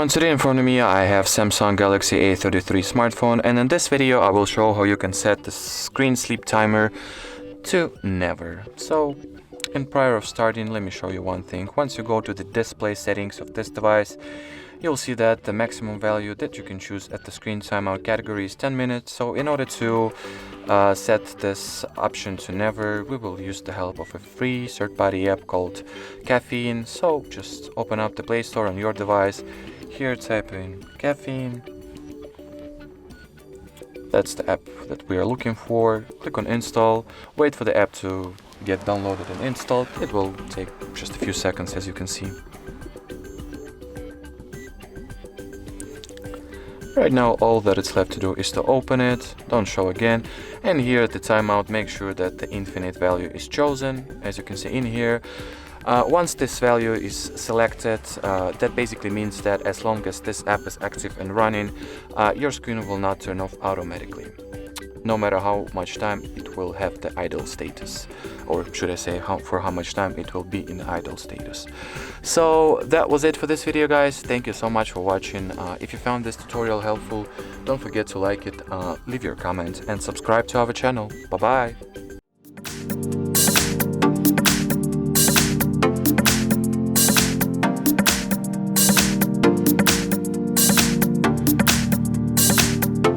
everyone, today in front of me I have Samsung Galaxy A33 smartphone, and in this video I will show how you can set the screen sleep timer to never. So prior of starting, let me show you one thing. Once you go to the display settings of this device, you'll see that the maximum value that you can choose at the screen timeout category is 10 minutes. So in order to set this option to never, we will use the help of a free third-party app called Caffeine. So just open up the Play Store on your device. Here type in Caffeine. That's the app that we are looking for. Click on install, wait for the app to get downloaded and installed. It will take just a few seconds, as you can see. Right now all that it's left to do is to open it, don't show again, and here at the timeout make sure that the infinite value is chosen, as you can see in here. Once this value is selected, that basically means that as long as this app is active and running, your screen will not turn off automatically, no matter how much time it will have the idle status, or should I say for how much time it will be in the idle status. So that was it for this video, guys. Thank you so much for watching. If you found this tutorial helpful, don't forget to like it, leave your comment and subscribe to our channel. Bye bye.